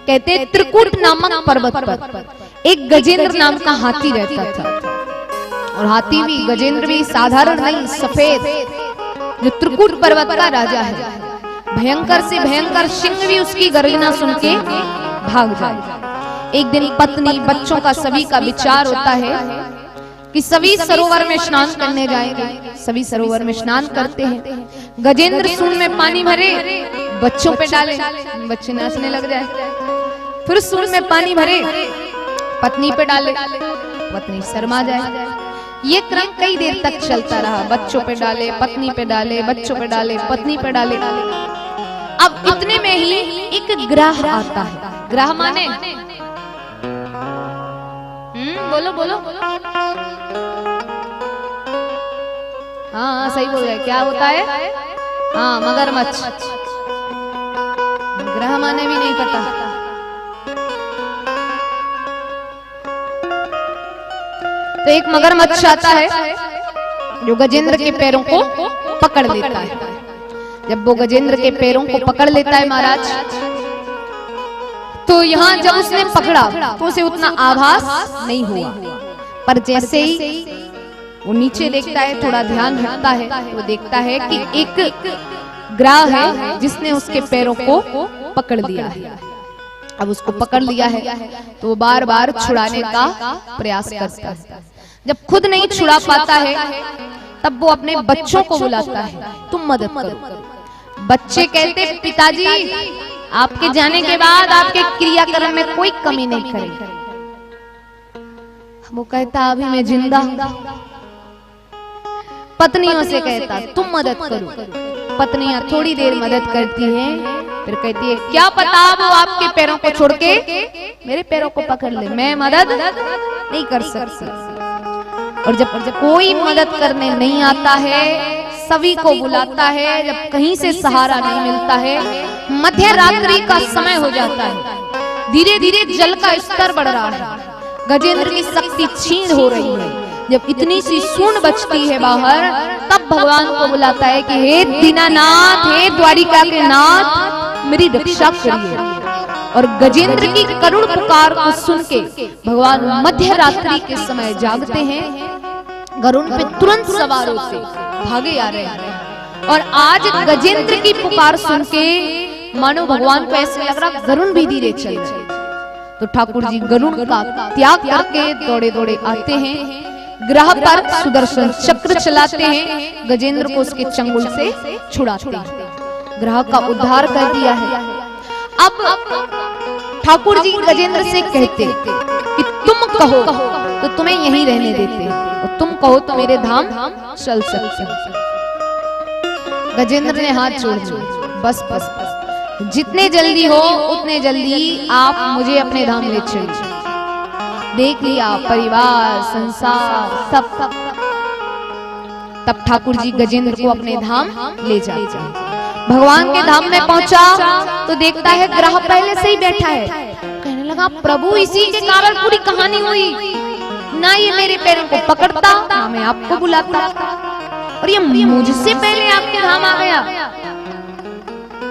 कहते त्रिकूट नामक पर्वत पर एक गजेंद्र नाम का हाथी रहता था। और हाथी भी, गजेंद्र भी साधारण नहीं, सफेद, जो त्रिकूट पर्वत का राजा है। भयंकर से भयंकर सिंह भी उसकी गर्जना सुन के भाग जाए। एक दिन पत्नी बच्चों का सभी का विचार होता है कि सभी सरोवर में स्नान करने जाएंगे। सभी सरोवर में स्नान करते हैं। गजेंद्र सूंड में पानी भरे, बच्चों पे डाले, बच्चे नाचने लग जाए। फिर सूंड में पानी भरे, पत्नी पे डाले, पत्नी शर्मा जाए। ये क्रम कई देर तक चलता रहा। बच्चों पे डाले, पत्नी पे डाले, बच्चों पे डाले, पत्नी पे डाले। अब इतने में ही एक ग्राह आता है। ग्राह माने बोलो बोलो। हाँ सही बोल रहे। क्या होता है? हाँ मगरमच्छ। ग्राह माने भी नहीं पता। तो एक मगरमच्छ आता है जो गजेंद्र के पैरों को पकड़ लेता है। जब वो गजेंद्र के पैरों को पकड़ लेता है महाराज, तो यहाँ जब उसने पकड़ा तो उसे उतना आभास नहीं हुआ। पर जैसे ही वो नीचे देखता है, थोड़ा ध्यान हटता है, तो देखता है कि एक ग्राह है जिसने उसके पैरों को पकड़ लिया है। अब उसको पकड़ लिया है तो वो बार बार छुड़ाने का प्रयास करता है। जब खुद नहीं छुड़ा पाता है तब वो अपने बच्चों को बुलाता है, तुम मदद करो। बच्चे कहते पिताजी आपके जाने के बाद आपके क्रियाकर्म में कोई कमी नहीं करेगी। वो कहता अभी मैं जिंदा हूं। पत्नियों से कहता तुम मदद करो। पत्नियां थोड़ी देर मदद करती हैं, फिर कहती है क्या पता वो आपके पैरों को छोड़ के मेरे पैरों को पकड़ ले, मैं मदद नहीं कर सकती। और जब कोई मदद करने नहीं आता है, सभी को बुलाता है, जब कहीं से सहारा नहीं मिलता है, मध्य रात्रि का समय हो जाता है, धीरे धीरे जल का स्तर बढ़ रहा है, गजेंद्र की शक्ति क्षीण हो रही है। जब इतनी सी सूंड बचती है बाहर, तब भगवान को बुलाता है कि हे दीनानाथ, हे द्वारिका के नाथ, मेरी रक्षा करिए। और गजेंद्र की करुण पुकार को सुन के भगवान मध्य रात्रि के समय जागते हैं, गरुड़ पे तुरंत सवार होते भागे आ रहे हैं। और आज गजेंद्र की पुकार सुन के मानो भगवान को ऐसे लग रहा गरुड़ भी धीरे चल रहे। तो ठाकुर जी गरुड़ का त्याग करके दौड़े दौड़े आते हैं, ग्रह पर सुदर्शन चक्र चलाते हैं, गजेंद्र को उसके चंगुल से छुड़ाते हैं, ग्रह का उद्धार कर दिया है। अब ठाकुर जी गजेंद्र से कहते कि तुम कहो तो तुम्हें यहीं रहने देते, और तुम कहो तो मेरे धाम चल सकते। गजेंद्र ने हाथ जोड़ दिए, बस बस बस, जितने जल्दी हो उतने जल्दी आप मुझे अपने धाम ले चलिए। देख लिया परिवार संसार सब। तब ठाकुर जी गजेंद्र को अपने धाम ले जाते हैं। भगवान के धाम में पहुंचा तो देखता है ग्रह पहले से ही बैठा है। कहने लगा प्रभु इसी के कारण पूरी कहानी हुई, ना ये मेरे पैरों को पकड़ता, ना मैं आपको बुलाता, और ये मुझसे पहले आपके धाम आ गया।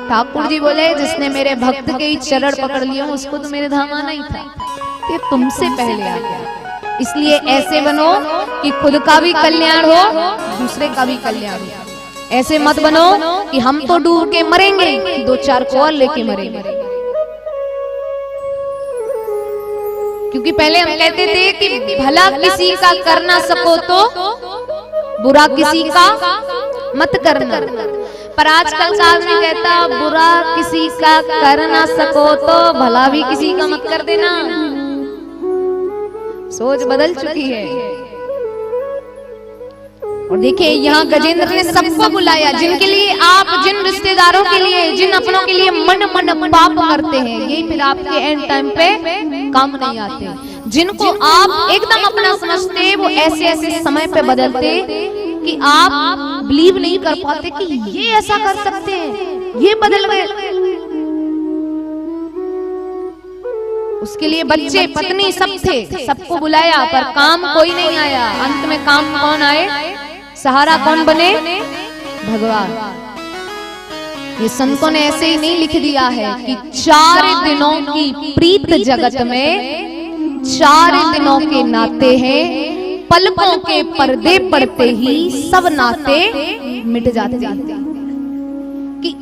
ठाकुर जी बोले जिसने मेरे भक्त के ही चरण पकड़ लिया उसको तो मेरे धाम आना ही था, ये तुमसे पहले आ गया। इसलिए ऐसे बनो कि खुद का भी कल्याण हो, दूसरे का भी कल्याण हो। ऐसे मत बनो कि हम तो डूब के मरेंगे, दो चार को और लेके मरेंगे। क्योंकि पहले हम कहते थे कि भला किसी का कर ना सको तो बुरा किसी का मत करना, पर आजकल का आदमी कहता बुरा किसी का कर ना सको तो भला भी किसी का मत कर देना। सोच बदल चुकी है। और देखिए यहाँ गजेंद्र ने सबको बुलाया, जिनके लिए आप, जिन रिश्तेदारों के लिए, जिन अपनों के लिए मन मन पाप करते हैं, ये फिर आपके एंड टाइम पे काम नहीं आते। जिनको आप एकदम अपना समझते, वो ऐसे ऐसे समय पे बदलते कि आप बिलीव नहीं कर पाते कि ये ऐसा कर सकते हैं, ये बदल गए। उसके लिए बच्चे पत्नी सब थे, सबको बुलाया, पर काम कोई नहीं आया। अंत में काम कौन आए, सहारा कौन बने, भगवान। ये संतों ने ऐसे ही नहीं लिख दिया है कि 4 दिनों की प्रीत जगत में 4 दिनों के नाते हैं, पलकों के पर्दे पड़ते ही सब नाते मिट जाते हैं। कि